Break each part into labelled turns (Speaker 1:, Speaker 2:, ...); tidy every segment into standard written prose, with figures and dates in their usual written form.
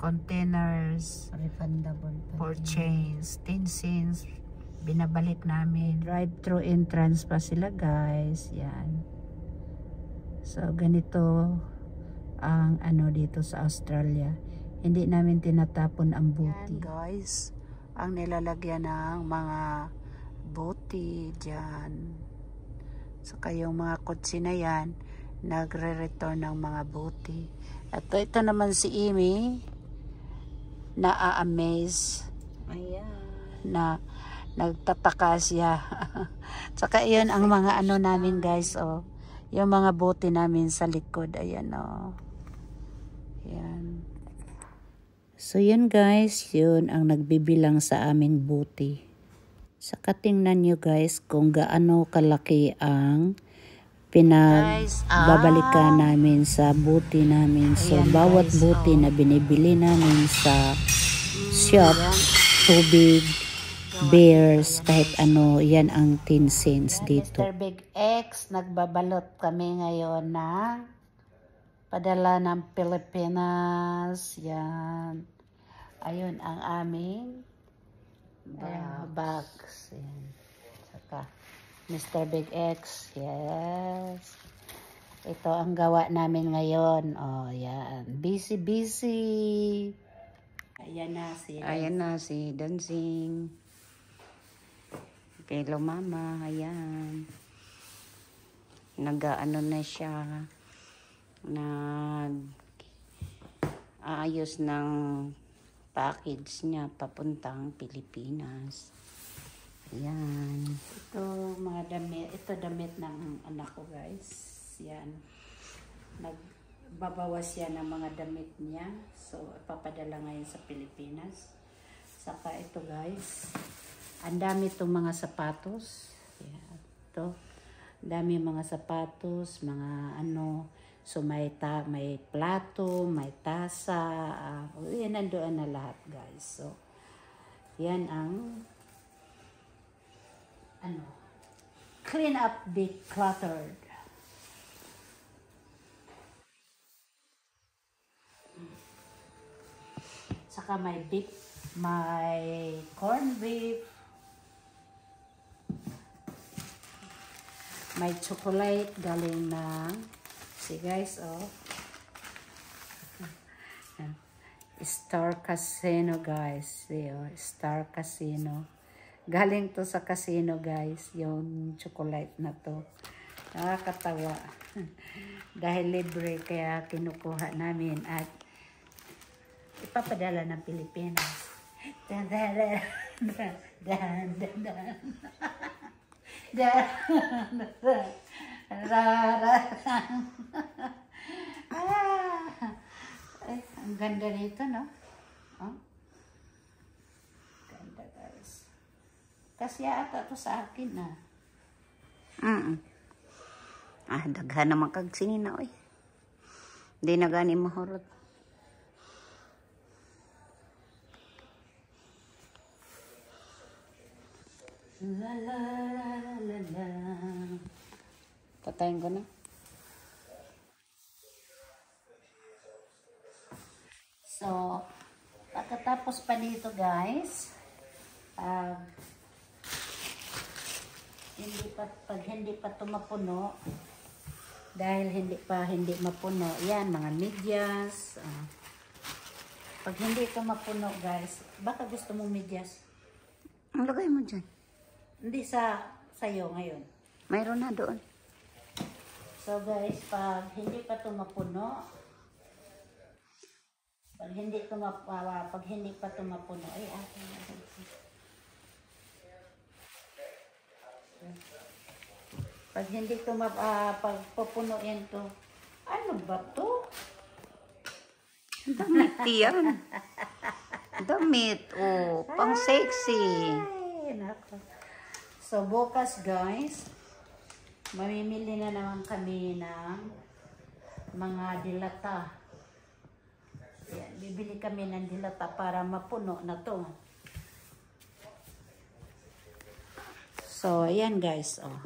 Speaker 1: containers
Speaker 2: refundable
Speaker 1: for change, 10 cents, binabalik namin. Drive-thru entrance pa sila guys, yan. So ganito ang ano dito sa Australia, hindi namin tinatapon ang buti. Yan guys, ang nilalagyan ng mga buti dyan. Saka yung mga kotse na yan, nagre-return ng mga buti. At ito naman si Amy, na-amaze.
Speaker 2: Ayan.
Speaker 1: Na nagtataka siya. Saka yun ang mga ano namin guys, oh. Yung mga buti namin sa likod, ayan oh. Yan. So yun guys, yun ang nagbibilang sa aming buti. Saka tingnan nyo guys kung gaano kalaki ang pinagbabalikan namin sa buti namin. So ayan, bawat guys, buti na binibili namin sa shop, tubig, beers, kahit ano, yan ang 10 cents dito. Mr. Big X, nagbabalot kami ngayon na padala ng Pilipinas. Yan. Ayun ang aming bags. Yan. Saka Mr. Big X. Yes. Ito ang gawa namin ngayon. Oh, yan. Busy, busy. Ayan na si Dancing. Hello mama. Ayan. Nag-ano na siya. Nag-aayos ng package niya papuntang Pilipinas. Ayan. Ito mga damit. Ito damit ng anak ko guys. Yan. Nagbabawas yan ng mga damit niya. So, ipapadala ngayon sa Pilipinas. Saka ito guys. Ang dami itong mga sapatos. Yan. Ito. Dami mga sapatos. Mga ano. So, may plato, may tasa. Yan, nandoon na lahat guys. So, yan ang clean up the cluttered. Saka may beef, may corned beef, may chocolate galing ng, see guys, oh, Star Casino guys, see, oh, Star Casino. Galing to sa casino guys, yung chocolate na to. Nakakatawa. Dahil libre kaya kinukuha namin at ipapadala ng Pilipinas. Ang ganda nito, no? Oh? Ganda guys. Kasi ata to sa akin na. Daghan naman kag sinina oy. Hindi na gani mahurot. La la la la. Patayin ko na. So, pagkatapos pa nito guys, pag hindi pa ito mapuno, dahil hindi mapuno, yan, mga medyas. Pag hindi ito mapuno guys, baka gusto mong medyas?
Speaker 2: Ang lagay mo dyan?
Speaker 1: Hindi sa'yo ngayon.
Speaker 2: Mayroon na doon.
Speaker 1: So guys, pag hindi pa ito mapuno, pag hindi pa ito mapuno, ay akin na guys. Pag hindi ito pagpupunuin to, ano ba to?
Speaker 2: Damit yan. Damit, oh, pang sexy.
Speaker 1: Ay, nako. So bukas guys, mamimili na naman kami ng mga dilata. Yan, bibili kami ng dilata para mapuno na to. So, ayan guys, oh.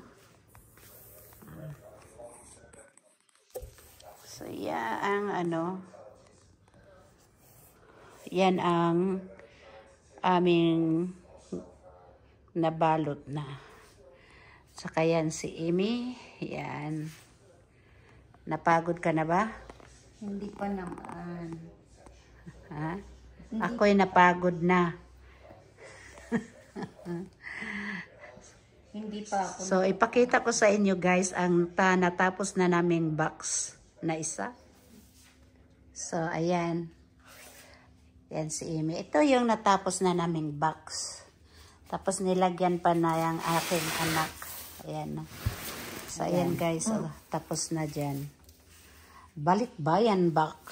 Speaker 1: So, yan ang yan ang aming nabalot na. Saka yan si Amy. Yan. Napagod ka na ba?
Speaker 2: Hindi pa naman.
Speaker 1: Ha? Ako'y napagod na.
Speaker 2: Hindi pa ako.
Speaker 1: So, ipakita ko sa inyo guys ang natapos na naming box na isa. So, ayan. Yan si Amy. Ito yung natapos na naming box. Tapos nilagyan pa na yung aking anak. Ayan. So, ayan guys. Oh, tapos na dyan. Balikbayan box.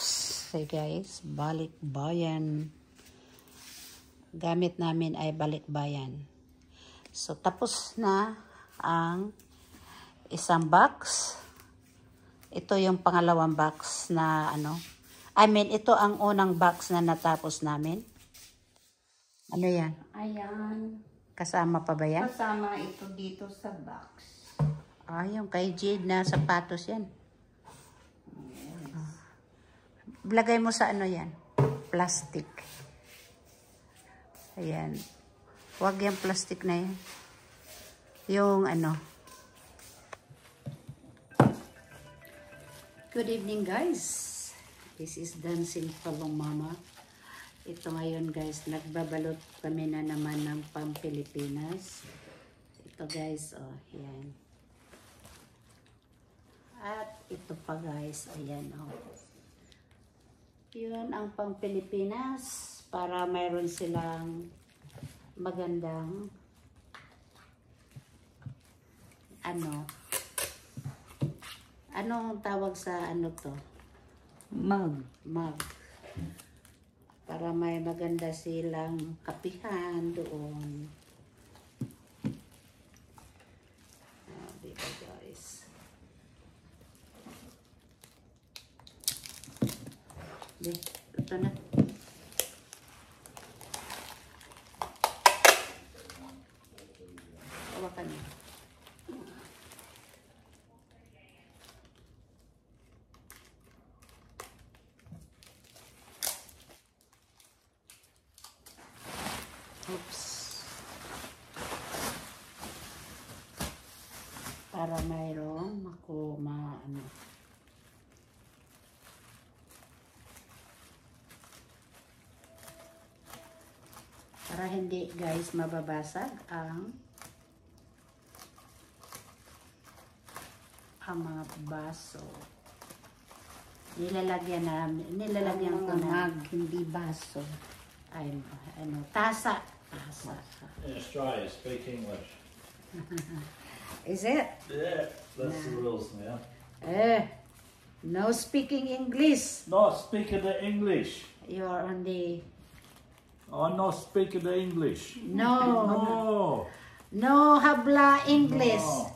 Speaker 1: Okay guys. Balikbayan. Gamit namin ay balikbayan. So, tapos na ang isang box. Ito yung pangalawang box na ito ang unang box na natapos namin. Ano yan?
Speaker 2: Ayan.
Speaker 1: Kasama pa ba yan?
Speaker 2: Kasama ito dito sa box.
Speaker 1: Yung kay Jade na sapatos yan. Lagay mo sa yan? Plastic. Ayan. Huwag yung plastic na yan. Yung Good evening guys. This is Dancing Palong Mama. Ito ngayon guys, nagbabalot kami na naman ng Pilipinas. Ito guys, yan. At ito pa guys, ayan Yun ang Pilipinas para mayroon silang magandang anong tawag sa to?
Speaker 2: Mug.
Speaker 1: Para may maganda silang kapihan doon. Diba guys? Ito na. Hawakan mo. Oops. Para mayroong para hindi guys mababasag ang mga baso. Nilalagyan ko na
Speaker 2: hindi baso.
Speaker 1: ay tasa.
Speaker 3: In Australia, speak English.
Speaker 1: Is it?
Speaker 3: Yeah, that's the rules now.
Speaker 1: No speaking English.
Speaker 3: Not speaking the English.
Speaker 1: You are only
Speaker 3: I'm not speaking the English.
Speaker 1: no habla English.
Speaker 3: No.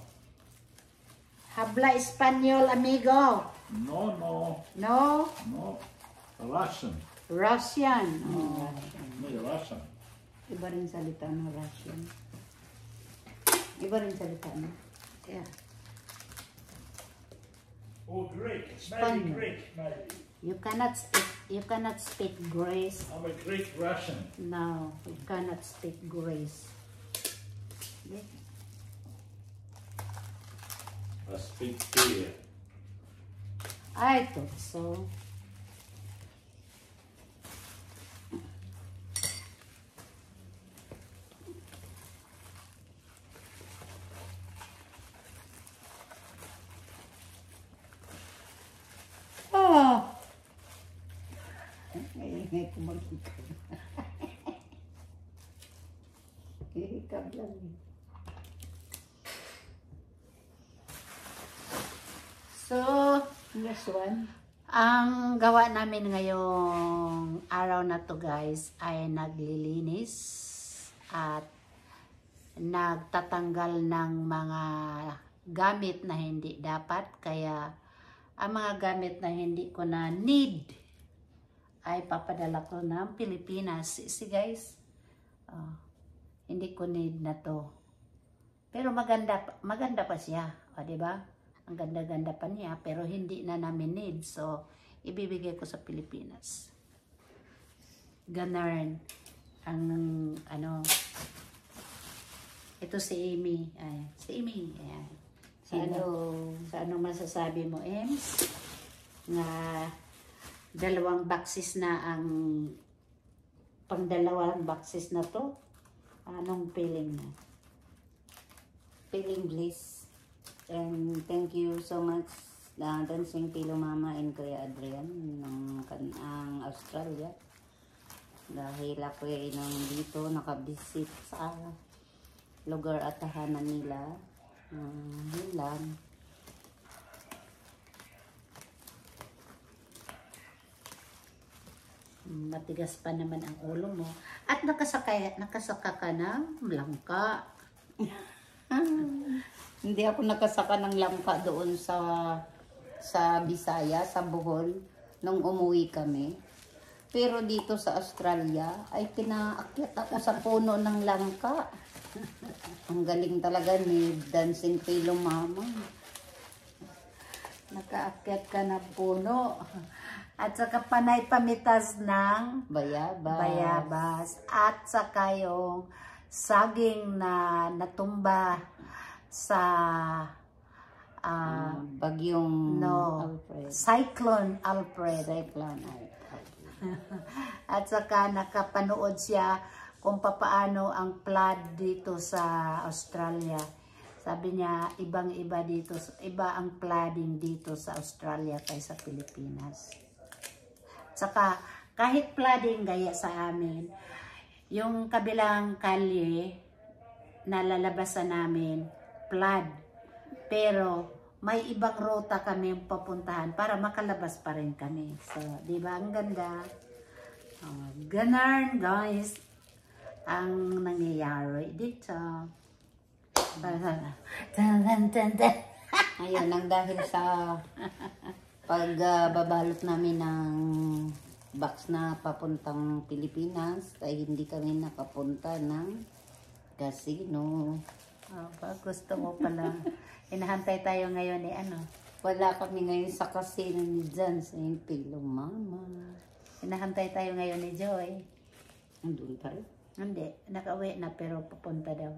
Speaker 1: Habla Español, amigo.
Speaker 3: No. Russian.
Speaker 1: Russian.
Speaker 3: Me Russian.
Speaker 1: Iba rin salita ng Russian. Iba rin salita no? Yeah.
Speaker 3: Or Greek.
Speaker 1: Spanish.
Speaker 3: Maybe Greek, maybe.
Speaker 1: You cannot speak Grace.
Speaker 3: I'm a Greek Russian.
Speaker 1: No, you cannot speak Grace. Yeah.
Speaker 3: I speak beer.
Speaker 1: I thought so. Ingay ko mag-hikab. Hikab lang. So, next one. Ang gawa namin ngayong araw na to guys ay naglilinis at nagtatanggal ng mga gamit na hindi dapat. Kaya ang mga gamit na hindi ko na need ay papadala ko ng Pilipinas. See guys, hindi ko need na to. Pero maganda pa siya, diba? Ang ganda-ganda pa niya, pero hindi na namin need. So, ibibigay ko sa Pilipinas. Ganarn. Ang, ano, ito si Amy. Ay, si Amy. Ayan. Sa anong masasabi mo, Ems? Nga, 2 boxes na ang, pang-2 boxes na to. Anong feeling mo?
Speaker 2: Feeling bliss. And thank you so much Dancing Pillow Mama and Kuya Adrian ng Australia. Dahil ako ay dito nakabisit sa lugar at tahanan nila. Yun lang.
Speaker 1: Matigas pa naman ang ulo mo. At nakasaka ka ng langka.
Speaker 2: Hindi ako nakasaka ng langka doon sa Bisaya, sa Bohol, nung umuwi kami. Pero dito sa Australia, ay pinaakyat ako sa puno ng langka. Ang galing talaga ni Dancing Pillow Mama.
Speaker 1: Nakaakyat ka ng puno. At saka panay pamitas ng bayabas. At saka yung saging na natumba sa
Speaker 2: bagyong
Speaker 1: Alfred. Cyclone Alfred. At saka nakapanood siya kung papaano ang flood dito sa Australia. Sabi niya, ibang-iba dito, iba ang flooding dito sa Australia kaysa Pilipinas. Saka kahit flooding gaya sa amin, yung kabilang kalye na lalabasan namin, flood. Pero may ibang ruta kami papuntahan para makalabas pa rin kami. So, di ba ang ganda? Ganun, guys, ang nangyayari dito.
Speaker 2: Ayun, nang dahil sa pagbabalot namin ng box na papuntang Pilipinas, ay hindi kami nakapunta ng casino.
Speaker 1: Gusto mo pala. Hinahantay tayo ngayon
Speaker 2: Wala kami ngayon sa casino ni Dancing Pillow Mama.
Speaker 1: Hinahantay tayo ngayon ni Joy.
Speaker 2: Andun pa rin.
Speaker 1: Hindi, nakauwi na pero pupunta daw.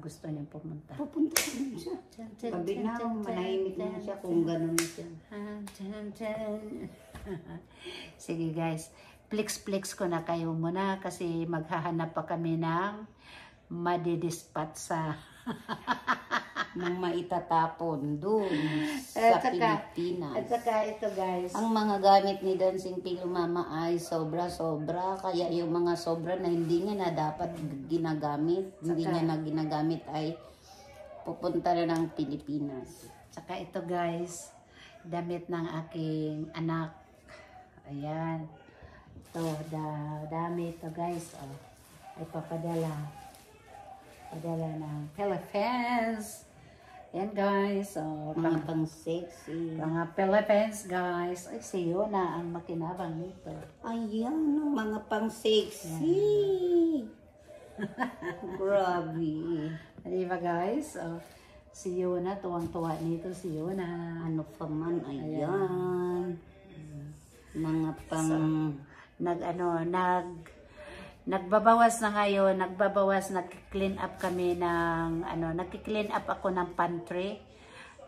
Speaker 1: Gusto niya pumunta.
Speaker 2: Pupunta ka rin siya. Sabi na, manahimik na siya kung gano'n siya.
Speaker 1: Sige guys, flex ko na kayo muna kasi maghahanap pa kami ng madidispat sa
Speaker 2: Nang maitatapon doon sa Pilipinas.
Speaker 1: At saka ito guys.
Speaker 2: Ang mga gamit ni Dancing Pillow Mama ay sobra-sobra. Kaya yung mga sobra na hindi niya na dapat ginagamit, hindi niya na ginagamit ay pupunta na ng Pilipinas.
Speaker 1: Saka ito guys, damit ng aking anak. Ayan. Ito, dami ito guys. Ay papadala. Padala ng Philippines. Ayan guys.
Speaker 2: Mga pang sexy.
Speaker 1: Mga Philippines guys. Ay, siyo na ang makinabang nito.
Speaker 2: Ayan, mga pang sexy. Grabe.
Speaker 1: Diba guys? Si Yona, tuwang-tuwa nito si Yona.
Speaker 2: Ano pa man, ayan. Mga pang...
Speaker 1: Nagbabawas na ngayon, nagki-clean up kami ng, nagki-clean up ako ng pantry.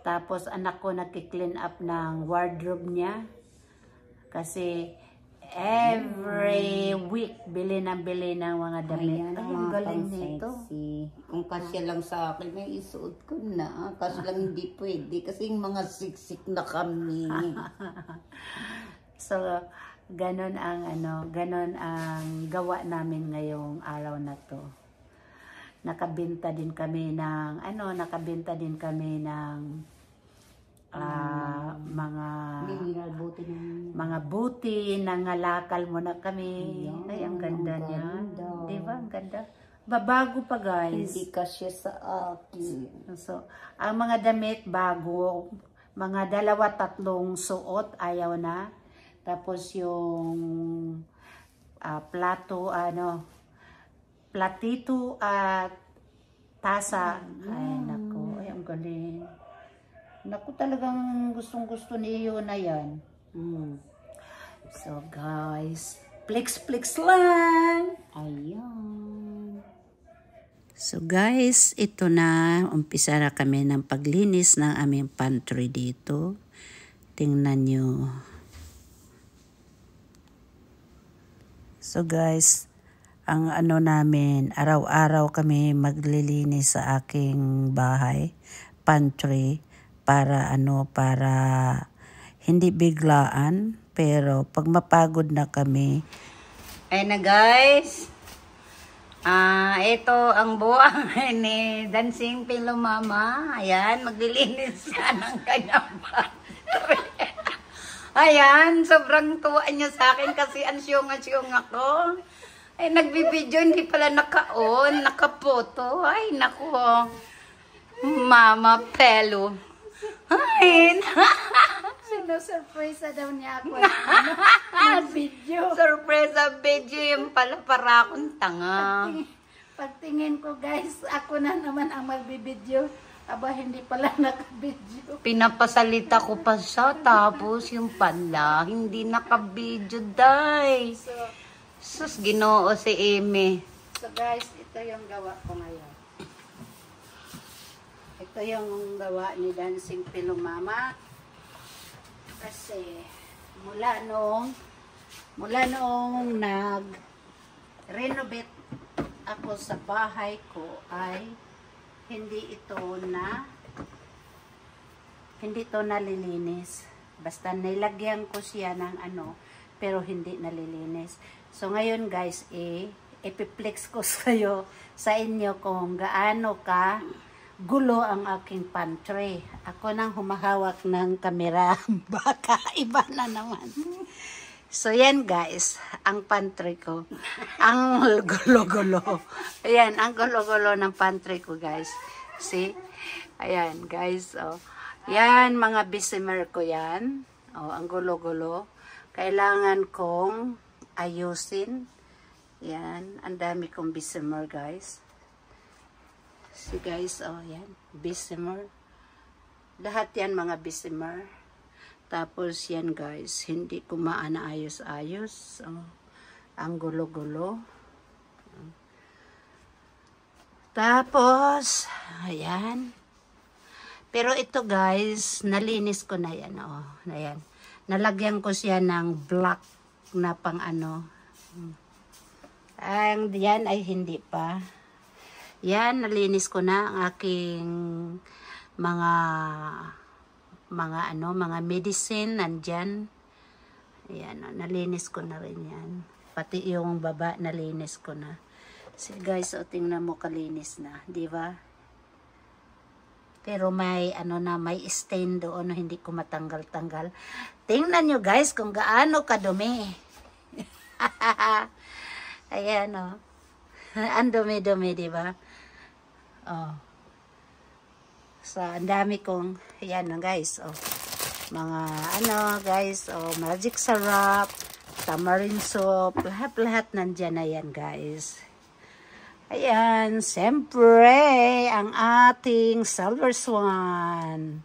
Speaker 1: Tapos anak ko nagki-clean up ng wardrobe niya. Kasi every week, bili ng mga damit.
Speaker 2: Ayan,
Speaker 1: Ay, ang galing nito.
Speaker 2: Kung kasya lang sa akin, may isuot ko na. Kasi lang hindi pwede. Kasi yung mga siksik na kami.
Speaker 1: So, ganon ang gawa namin ngayong araw na to. Nakabenta din kami ng mga buti, nangalakal muna kami.
Speaker 2: Ayan,
Speaker 1: ay, ang ganda
Speaker 2: ang
Speaker 1: niya.
Speaker 2: ganda.
Speaker 1: Diba? Ang ganda. Babago pa guys.
Speaker 2: Hindi kasya sa akin.
Speaker 1: So, ang mga damit bago, mga 2-3 suot, ayaw na. Tapos yung platito at tasa. Ay, naku. Ay, ang galing. Naku, talagang gustong-gusto ni Yona yan. So, guys, Flex lang.
Speaker 2: Ayan.
Speaker 1: So guys, ito na. Umpisa na kami ng paglinis ng aming pantry dito. Tingnan nyo. So guys, ang ano namin, araw-araw kami maglilinis sa aking bahay, pantry, para hindi biglaan. Pero pag mapagod na kami.
Speaker 2: Ayun na guys. Ito ang buhay ni Dancing Pillow Mama. Ayan, maglilinis siya ng kanyang pantry. Ayan, sobrang tuwa niya sa akin kasi ansyong-ansyong ako. Ay, nagbibideo, hindi pala naka-on, nakapoto. Ay, naku. Mama Pelo. Ay,
Speaker 1: Sino-surprise daw niya ako na video.
Speaker 2: surprise video yung pala para akong tanga.
Speaker 1: Pagtingin ko guys, ako na naman ang magbibideo. Aba, hindi pala naka-video.
Speaker 2: Pinapasalita ko pa siya, tapos yung pala, hindi naka-video, day. Sus, Ginoo si Amy.
Speaker 1: So guys, ito yung gawa ko ngayon. Ito yung gawa ni Dancing Pillow Mama. Kasi mula noong nag-renovate ako sa bahay ko ay hindi ito nalilinis. Basta nilagyan ko siya ng ano, pero hindi nalilinis. So ngayon guys, ipiplex ko sa inyo kung gaano ka gulo ang aking pantry. Ako nang humahawak ng kamera. Baka iba na naman. So yan guys, ang pantry ko. Ang gulo-gulo. Ayan, ang gulo-gulo ng pantry ko guys. See? Ayan guys. Oh. Yan, mga bessemer ko yan. Oh, ang gulo-gulo. Kailangan kong ayusin. Yan, ang dami kong bessemer guys. See guys, oh yan, bessemer. Lahat yan mga bessemer. Tapos yan guys, hindi ko maanaayos-ayos. Oh, ang gulo-gulo. Tapos, ayan. Pero ito guys, nalinis ko na yan. Oh, ayan. Nalagyan ko siya ng black na pang ano. Ang yan ay hindi pa. Yan, nalinis ko na ang aking mga medicine nandyan. Ayan, nalinis ko na rin yan. Pati yung baba, nalinis ko na. So guys, o tingnan mo, kalinis na, di ba? Pero may may stain doon, hindi ko matanggal-tanggal. Tingnan nyo guys kung gaano kadumi. Ayan o. Ang dumi-dumi, di ba? Oh. So, ang dami kong, ayan guys, oh. Mga guys, oh, magic syrup, tamarind soup, lahat-lahat nandyan na yan guys. Ayan, siyempre, ang ating Silver Swan.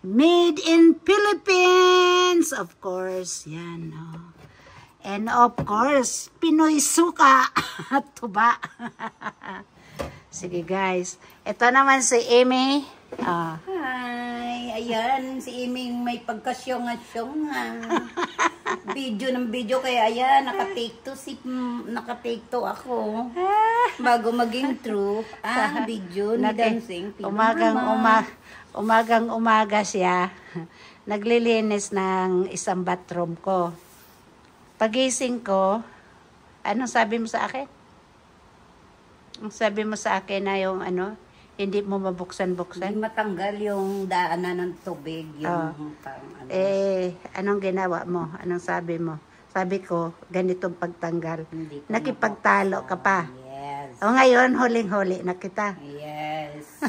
Speaker 1: Made in Philippines, of course, yan, oh. And of course, Pinoy suka at tuba. Sige guys, ito naman si Amy.
Speaker 2: Hi, ayan, si Amy may pagkasyong-asyong. Video ng video, kaya ayan, naka-take to ako. Bago maging true, ang video ni Dancing Pillow Mama.
Speaker 1: Umagang-umaga siya. Naglilinis ng isang bathroom ko. Pagising ko, anong sabi mo sa akin? Ang sabi mo sa akin na yung hindi mo mabuksan-buksan?
Speaker 2: Hindi matanggal yung daanan ng tubig. Yung
Speaker 1: anong ginawa mo? Anong sabi mo? Sabi ko, ganitong pagtanggal. Nakipagtalo ka pa.
Speaker 2: Yes.
Speaker 1: O ngayon, huling-huli na kita.
Speaker 2: Yes.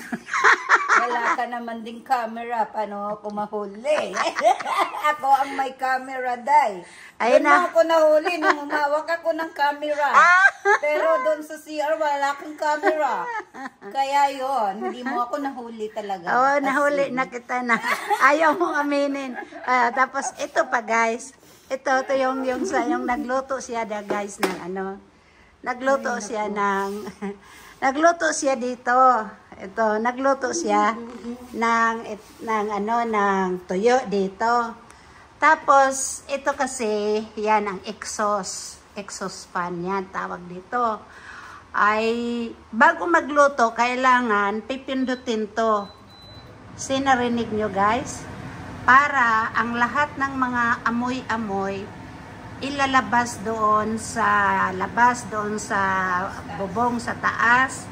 Speaker 2: Wala ka naman ding camera. Paano ako mahuli? Ako ang may camera, day.
Speaker 1: Ayun na.
Speaker 2: Doon ako nahuli nung umawak ako ng camera. Pero doon sa CR, wala kang camera. Kaya yon, hindi mo ako nahuli talaga.
Speaker 1: Oo, nahuli na kita na. Ayaw mong aminin. Tapos ito pa guys, Ito yung nagluto siya guys ng ano. Nagluto siya ng nagluto siya dito. Ito, nagluto siya ng tuyo dito. Tapos ito kasi yan ang exhaust fan yan tawag dito. Ay bago magluto kailangan pipindutin to. Sinarinig nyo guys? Para ang lahat ng mga amoy-amoy ilalabas doon sa bubong sa taas.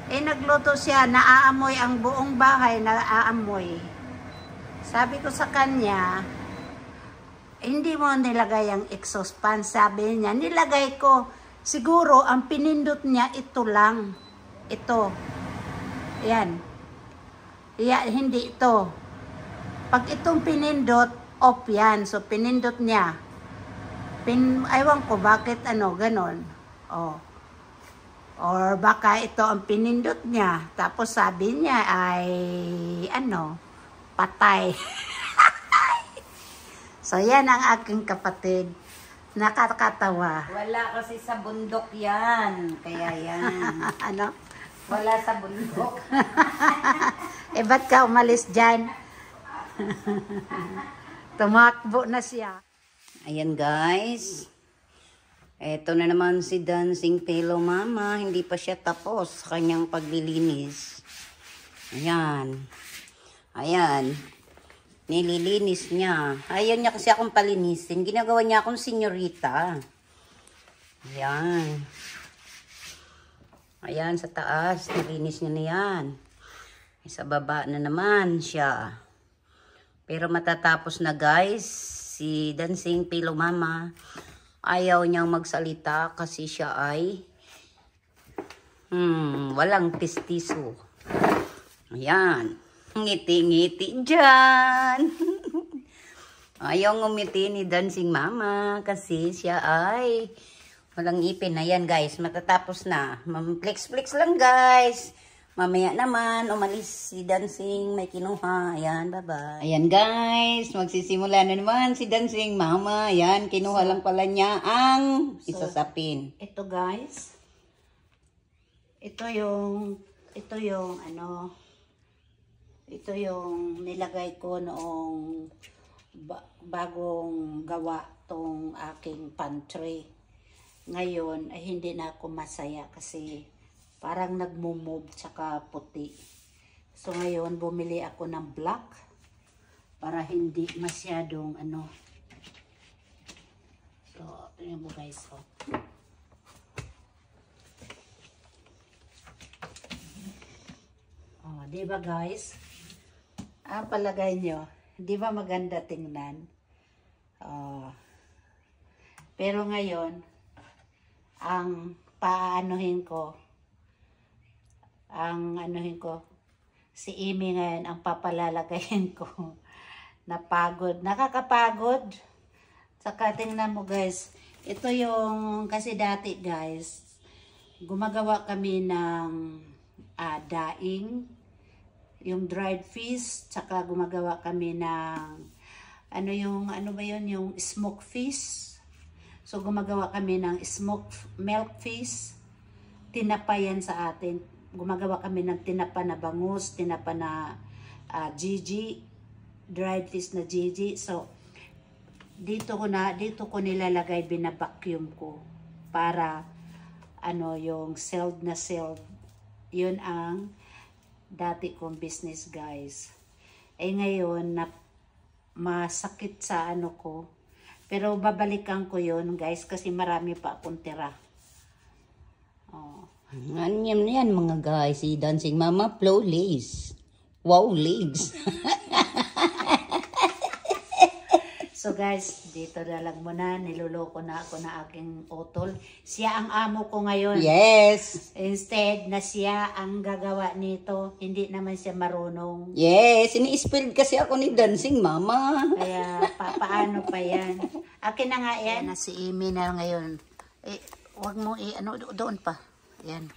Speaker 1: Nagluto siya, naaamoy ang buong bahay, naaamoy. Sabi ko sa kanya, hindi mo nilagay ang exhaust fan. Sabi niya, nilagay ko. Siguro ang pinindot niya ito lang. Ito. Yan. Hindi ito. Pag itong pinindot, off yan. So, pinindot niya. Aywan ko, bakit ganon. Oh. Or baka ito ang pinindot niya. Tapos sabi niya ay, patay. So, yan ang aking kapatid. Nakakatawa.
Speaker 2: Wala kasi sa bundok yan. Kaya yan. Wala sa bundok.
Speaker 1: Ba't ka umalis dyan? Tumakbo na siya.
Speaker 2: Ayan guys. Eto na naman si Dancing Tilo Mama. Hindi pa siya tapos sa kanyang paglilinis. Ayan. Ayan. Nililinis niya. Ayaw niya kasi akong palinisin. Ginagawa niya akong senyorita. Ayan. Ayan sa taas. Nilinis niya na yan. Sa baba na naman siya. Pero matatapos na guys, si Dancing Tilo Mama, ayaw niyang magsalita kasi siya ay walang testiso. Ayan. Ngiti-ngiti dyan. Ayaw ngumiti ni Dancing Mama kasi siya ay walang ipin. Ayan guys, matatapos na. Flex-flex lang guys. Mamaya naman, umalis si Dancing, may kinuha. Ayan, bye-bye. Ayan guys, magsisimula na naman si Dancing Mama. Ayan, kinuha lang pala niya ang isasapin.
Speaker 1: Ito guys, ito yung nilagay ko noong bagong gawa tong aking pantry. Ngayon ay hindi na ako masaya kasi parang nagmumove tsaka puti. So ngayon bumili ako ng black para hindi masyadong So, tingnan mo guys. Di ba guys? Ang palagay nyo, di ba maganda tingnan? Pero ngayon, ang paanohin ko, si Amy ngayon ang papalalagayin ko. Napagod. Nakakapagod. Saka tingnan mo guys. Ito yung, kasi dati guys, gumagawa kami ng daing. Yung dried fish. Saka gumagawa kami ng, yung smoked fish. So gumagawa kami ng smoked milk fish. Tinapa yan sa atin. Gumagawa kami ng tinapa na bangus, tinapa na GG, dried fish na GG. So, dito ko nilalagay, binabacuum ko para yung sealed na sealed. Yun ang dati kong business guys. Ngayon na masakit sa ko. Pero babalikan ko yun guys kasi marami pa akong tira.
Speaker 2: Yan mga guys, si Dancing Mama, flow legs. Wow, legs.
Speaker 1: So guys, dito na lang muna. Niloloko na ako na aking utol. Siya ang amo ko ngayon.
Speaker 2: Yes.
Speaker 1: Instead na siya ang gagawa nito. Hindi naman siya marunong.
Speaker 2: Yes. Ini-spilled kasi ako ni Dancing Mama.
Speaker 1: Kaya paano pa yan? Akin na nga yan. Na si Amy na ngayon. Huwag mo doon pa. Yan.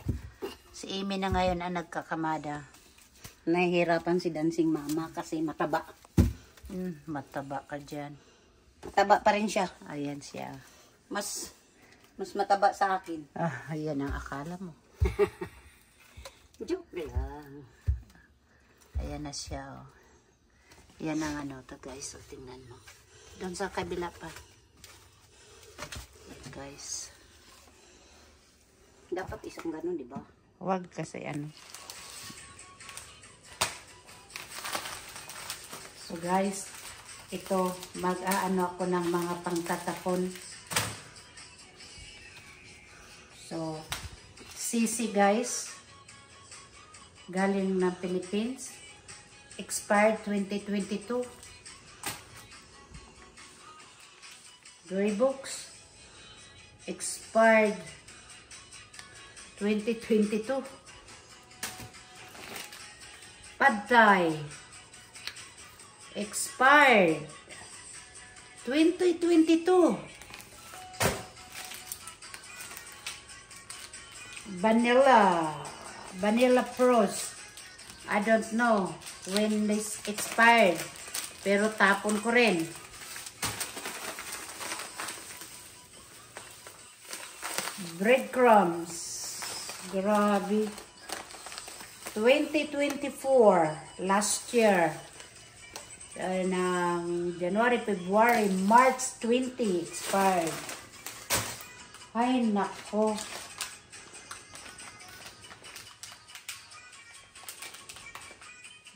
Speaker 1: Si Amy na ngayon ang nagkakamada.
Speaker 2: Nahihirapan si Dancing Mama kasi mataba.
Speaker 1: Mataba ka dyan.
Speaker 2: Taba pa rin siya.
Speaker 1: Ayan siya.
Speaker 2: Mas mataba sa akin.
Speaker 1: Ah, ayan ang akala mo.
Speaker 2: Joke lang.
Speaker 1: Ayan na siya, oh. Yan ang ano to, guys. So, tingnan mo. Doon sa kabila pa. Ayan, guys.
Speaker 2: Dapat isang ganun, di ba?
Speaker 1: Huwag kasi ano. So, guys, ito, mag-aano ako ng mga pangtatapon. So, sisi, guys. Galing ng Philippines. Expired 2022. Gray books. Expired 2022. Pad Thai. Expired 2022. Vanilla Frost. I don't know when this expired. Pero tapon ko rin. Breadcrumbs. Grabe. 2024. Last year. Ng January, February, March 20 expired. Ay, nako.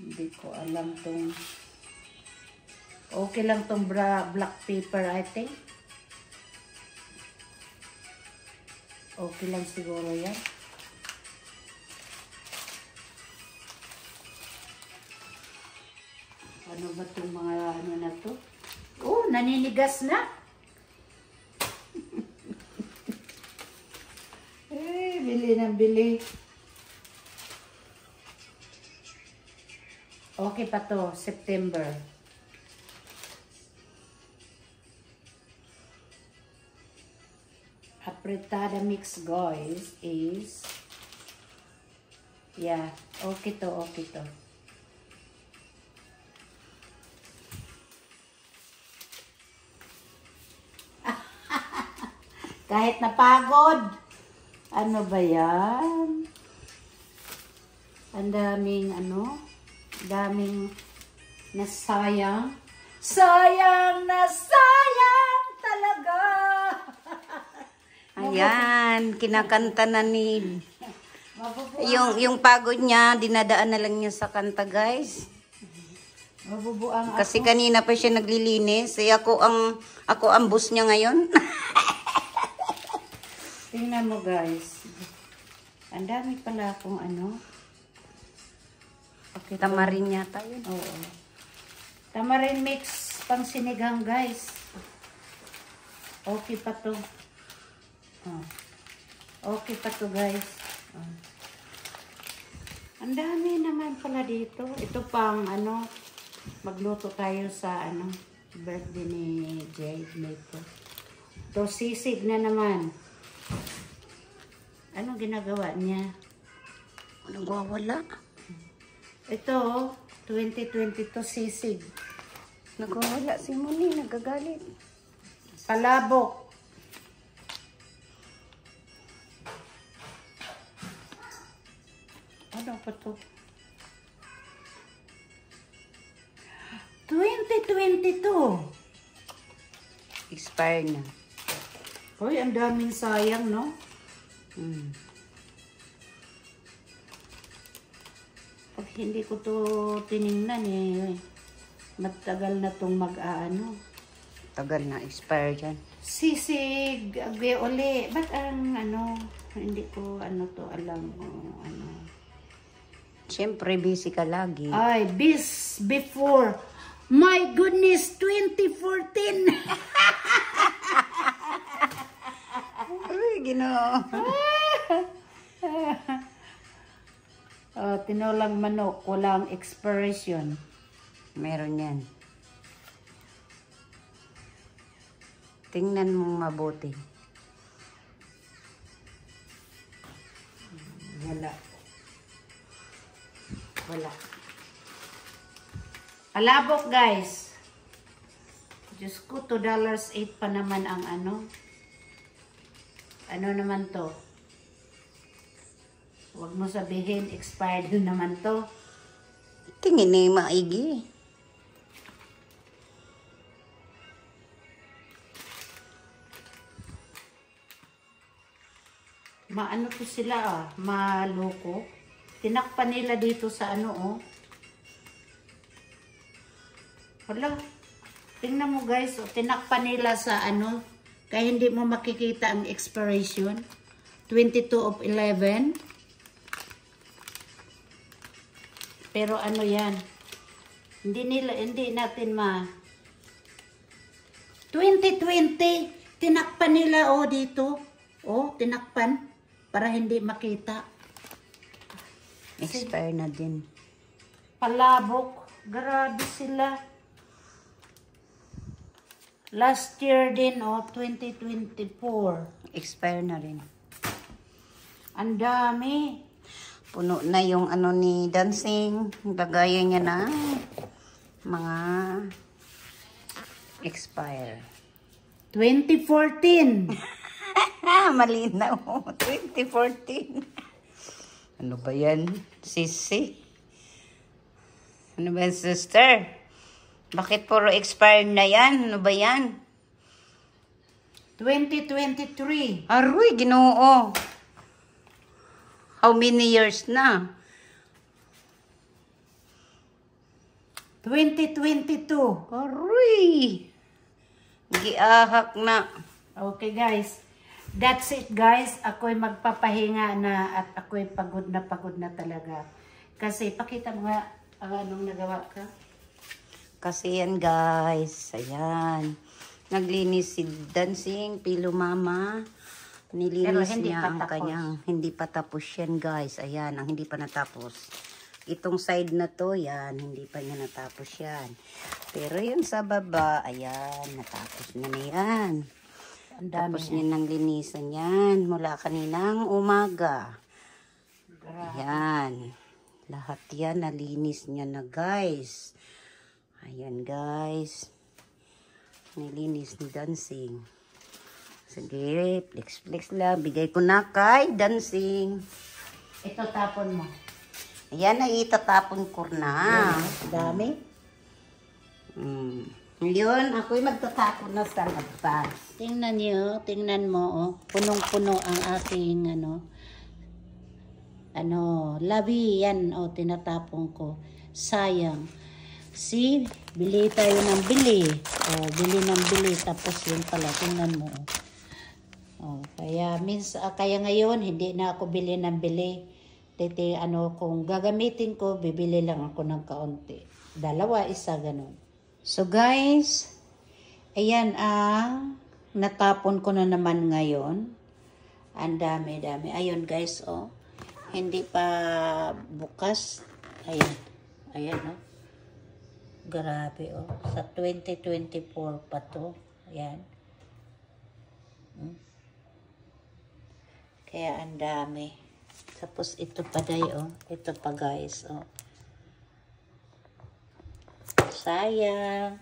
Speaker 1: Hindi ko alam tong okay lang tong black paper, I think. Okay lang siguro yan. Ano ba itong mga ano na to? Oh, naninigas na. Bili ng bili. Okay pa to, September. Apretada mix, guys, is yeah, okay to, okay to. Kahit napagod. Ano ba yan? Ang daming ano? Daming nasayang. Sayang na sayang talaga.
Speaker 2: Ayan, kinakanta na ni... Yung pagod niya, dinadaan na lang niya sa kanta, guys.
Speaker 1: Mabubuang
Speaker 2: Kasi kanina pa siya naglilinis. ako ang boss niya ngayon.
Speaker 1: Tingnan mo, guys. Ang dami pala akong ano. Okay,
Speaker 2: Tamarin yata yun.
Speaker 1: oo. Tamarin mix pang sinigang, guys. Okay pa to. Oh. Okay pa to, guys. Oh. Ang dami naman pala dito. Ito pang ano, magluto tayo sa ano, birthday ni Jade nito. Ito sisig na naman. Anong ginagawa niya?
Speaker 2: Nagwawala.
Speaker 1: Ito, 2022 sisig.
Speaker 2: Nagwawala si Moni, nagagalit.
Speaker 1: Palabok. Ano pa to? 2022.
Speaker 2: Expire na.
Speaker 1: Hoy, ang daming sayang, no? Pag hindi ko to tiningnan, eh, matagal na tong mag-aano.
Speaker 2: Tagal na, expire dyan.
Speaker 1: Sisig, agwe uli. Ba't ang ano, hindi ko ano to alam kung ano.
Speaker 2: Siyempre, busy ka lagi.
Speaker 1: Ay, before. My goodness, 2014.
Speaker 2: Ay, Ginoo.
Speaker 1: Tinolang manok, walang expiration.
Speaker 2: Meron yan. Tingnan mo mabuti.
Speaker 1: Wala. Wala. Palabok, guys. Diyos ko, $2.08 pa naman ang ano. Ano naman to? Huwag mo sabihin, expired naman to.
Speaker 2: Tingin ni maigi.
Speaker 1: Maano to sila ah, maloko. Tinakpan nila dito sa ano oh. Hala, tingnan mo guys, oh, tinakpan nila sa ano, kaya hindi mo makikita ang expiration. 22/11. Pero ano yan, hindi natin 2020, tinakpan nila oh dito. Oh, tinakpan para hindi makita.
Speaker 2: Expire na din.
Speaker 1: Palabok, grabe sila. Last year din, oh, 2024.
Speaker 2: Expire na rin.
Speaker 1: Ang dami.
Speaker 2: Puno na yung ano ni Dancing. Lagayan niya na mga expire.
Speaker 1: 2014.
Speaker 2: Malinaw. 2014. Ano ba yan? Sisi? Ano ba yan, sister? Bakit puro expired na yan? Ano ba yan?
Speaker 1: 2023.
Speaker 2: Aroy, Ginoo. How many years na?
Speaker 1: 2022.
Speaker 2: Aroy. Giahak na.
Speaker 1: Okay guys. That's it guys. Ako'y magpapahinga na at ako'y pagod na talaga. Kasi pakita mo nga ang anong nagawa ka.
Speaker 2: Kasi yan guys. Ayan. Naglinis si Dancing, Pilo Mama. Nilinis niya ang kanyang. Hindi pa tapos yan guys. Ayan, ang hindi pa natapos. Itong side na to, yan. Hindi pa niya natapos yan. Pero yun sa baba, ayan. Natapos niya na yan. Tapos niya nang linisan yan. Mula kaninang umaga. Ayan. Lahat yan, nalinis niya na guys. Ayan guys. Nilinis ni Dancing. Sige, flex lang. Bigay ko na kay Dancing.
Speaker 1: Ito tapon mo.
Speaker 2: Ayan, ay itatapon ko na.
Speaker 1: Dami.
Speaker 2: Ngayon, ako'y magtatapon na sa labas.
Speaker 1: Tingnan niyo, tingnan mo, oh. Punong-puno ang aking, labi, yan, oh, tinatapon ko. Sayang. See, bili tayo ng bili. Oh, bili ng bili, tapos yun pala, tingnan mo. Oh, kaya ngayon, hindi na ako bili ng bili. Kung gagamitin ko, bibili lang ako ng kaunti. 2, 1, ganun. So guys, ayan ang natapon ko na naman ngayon. Ang dami-dami. Ayun guys, oh. Hindi pa bukas. Ayan. Ayan, oh. Grabe, oh. Sa 2024 pa to. Ayan. Kaya ang dami. Tapos ito pa day, oh. Ito pa guys, oh. Sayang.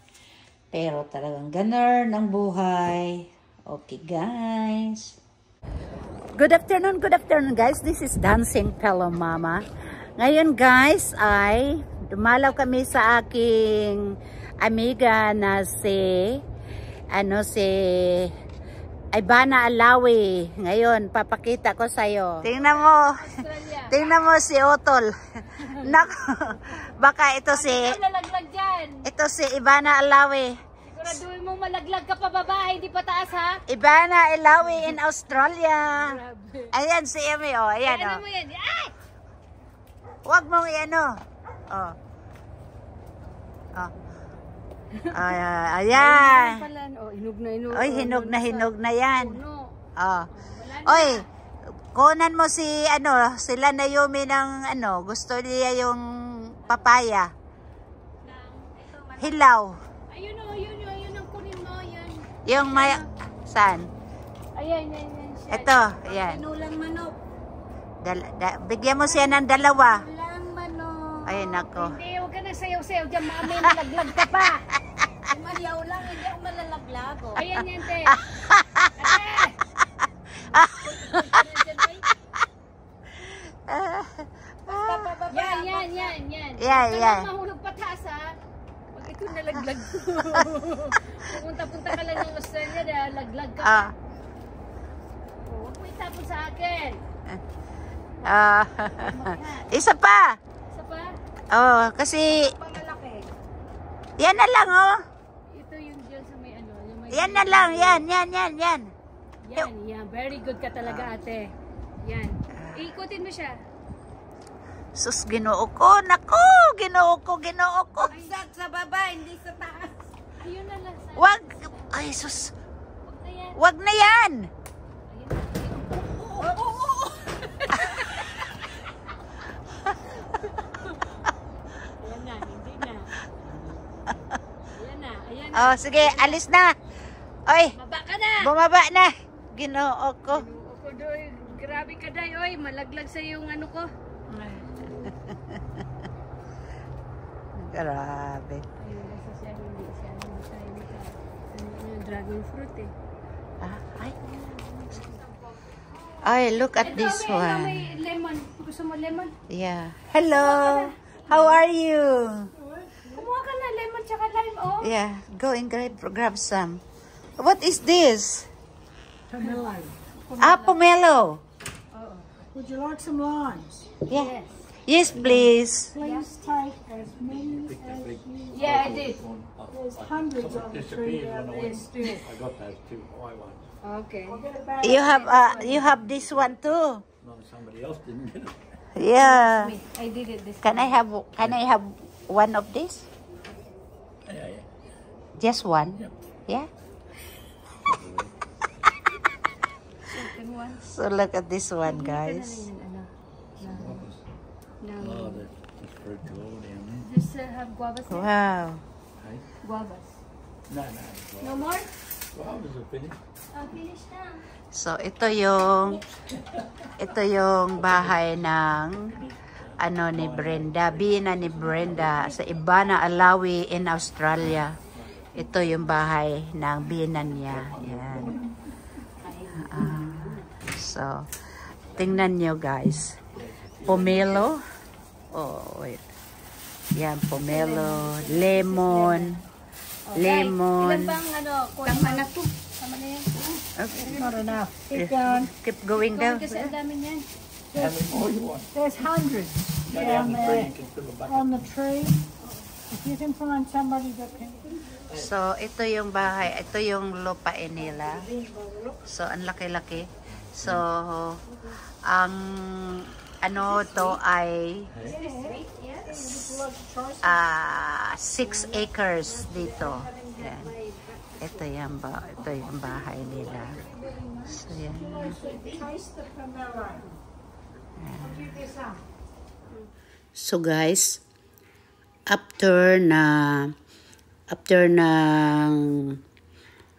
Speaker 1: Pero talagang ganun ang buhay. Okay, guys. Good afternoon guys. This is Dancing Pilo Mama. Ngayon guys ay dumalaw kami sa aking amiga na si Ivana Alawi. Ngayon papakita ko sa iyo. Tingnan mo si Otol. Nako, baka ito si Ivana Alawi.
Speaker 4: Siguraduhin mo malaglag ka pa babae, hindi pa taas ha?
Speaker 1: Ivana Alawi in Australia. Ayan si Emi, oh. Ayan,
Speaker 4: Ano
Speaker 1: oh.
Speaker 4: mo yan? Ay!
Speaker 1: Huwag mong i-ano. Oh. Oh. Ayan.
Speaker 4: Oh, hinog na hinog.
Speaker 1: Oy, hinog na yan.
Speaker 4: Puno.
Speaker 1: Oh. Oy, kunan mo sila na Yumi ng gusto niya yung papaya. Hilaw.
Speaker 4: Ayun ang kunin mo, yan.
Speaker 1: Yung may, saan?
Speaker 4: Ayan.
Speaker 1: Ito, ayan.
Speaker 4: Pinulang manok.
Speaker 1: Bigyan mo siya ng 2.
Speaker 4: Pinulang manok.
Speaker 1: Ay, nako.
Speaker 4: Hindi, huwag ka na sayaw-sayaw dyan, mami, nalaglag ka pa. Umayaw lang, hindi ako malalaglag. Oh. Ayan yan, te. Yan.
Speaker 1: Yan.
Speaker 4: Kaya mahulog pataas, ha? Pag ito nalaglag ko. Pupunta ka lang ng Australia, dahil laglag ka. Huwag mo itapon sa akin.
Speaker 1: Isa pa.
Speaker 4: Isa pa?
Speaker 1: Oh, kasi
Speaker 4: Pangalaki.
Speaker 1: yan na lang, oh.
Speaker 4: Ito yung dyan sa may ano. Yung may
Speaker 1: Yan na lang, yan.
Speaker 4: Yan. Very good ka talaga, ate. Yan. Ikutin mo siya.
Speaker 1: Sus, Ginoo ko. Naku, Ginoo ko.
Speaker 2: Bagsak sa baba, hindi sa taas.
Speaker 4: Ayun na lang.
Speaker 1: Wag. Ay, sus.
Speaker 4: Huwag na yan.
Speaker 1: Wag na yan.
Speaker 4: Ayan na, hindi na. Ayan na.
Speaker 1: Oh, sige, alis na. Oy,
Speaker 4: Maba ka na!
Speaker 1: bumaba na. Ginoo ko.
Speaker 4: Ako doy, grabe ka day, oy, malaglag sa yung ano ko.
Speaker 1: Grabe.
Speaker 4: Ayun, nasa siya, hindi tayo yung dragon fruit eh.
Speaker 1: Ay, look at this
Speaker 4: May
Speaker 1: one.
Speaker 4: lemon. Gusto mo lemon?
Speaker 1: Yeah. Hello. How are you?
Speaker 4: Kumuha ka na lemon tsaka lime, oh.
Speaker 1: Yeah, go and grab some. What is this?
Speaker 5: Pomelo.
Speaker 1: Pomelo.
Speaker 5: Would you like some limes?
Speaker 1: Yeah. Yes, please.
Speaker 5: Please take as many as you
Speaker 4: Yeah, I did.
Speaker 5: There's hundreds on the tree down there still.
Speaker 3: I got those two high ones.
Speaker 4: Okay.
Speaker 5: I'll get it back.
Speaker 1: You have this one too.
Speaker 3: No, somebody else didn't get it.
Speaker 1: Yeah.
Speaker 4: I did it this
Speaker 1: Can I have one of this?
Speaker 3: Yeah.
Speaker 1: Just one?
Speaker 3: Yep.
Speaker 1: Yeah.
Speaker 4: second one.
Speaker 1: So look at this one, guys.
Speaker 3: Oh, that's fruit all down there.
Speaker 4: Just have guavas there?
Speaker 1: Wow.
Speaker 3: Hey?
Speaker 4: Guavas.
Speaker 3: No.
Speaker 4: No more?
Speaker 3: Guavas are finished.
Speaker 4: Finish na.
Speaker 1: So ito yung bahay ng ano ni Brenda, Bina ni Brenda sa Ibana, Alawi in Australia. Ito yung bahay ng Bina niya. Yan. So tingnan nyo, guys. Pomelo. Oh, wait. Yan, pomelo, lemon.
Speaker 4: Ilan bang ano? Tama na to. Tama na yan.
Speaker 5: Not enough. Keep going.
Speaker 1: Keep going down.
Speaker 4: Kasi ang dami niyan.
Speaker 3: How many more you want?
Speaker 5: There's hundreds
Speaker 3: Go
Speaker 5: down
Speaker 3: down the tree
Speaker 5: there
Speaker 3: and can fill a bucket.
Speaker 5: on the tree. If you can find somebody that can.
Speaker 1: So, ito yung bahay. Ito yung lupain nila. So, ang laki-laki. So, ang ano to ay 6 acres dito. Yan. Ito yung bahay nila. So, yan.
Speaker 5: Taste the pomelo. Give this up.
Speaker 1: So guys, after na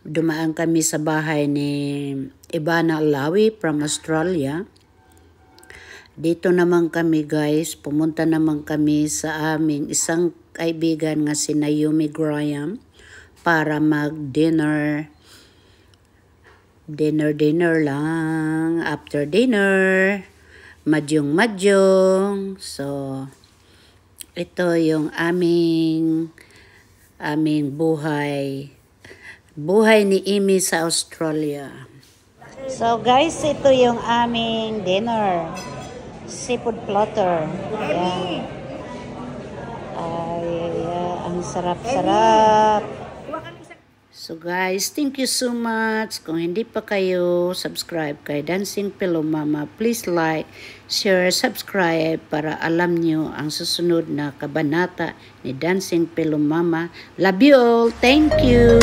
Speaker 1: dumaan kami sa bahay ni Ibana Alawi from Australia, dito naman kami, guys, pumunta naman kami sa aming isang kaibigan nga si Naomi Graham para mag-dinner. Dinner lang. After dinner, madyong. So, ito yung aming buhay. Buhay ni Amy sa Australia. So guys, ito yung aming dinner. Seafood platter. Ayan. Ang sarap-sarap. So guys, thank you so much. Kung hindi pa kayo subscribe kay Dancing Pillow Mama, please like, share, subscribe para alam nyo ang susunod na kabanata ni Dancing Pillow Mama. Love you all. Thank you.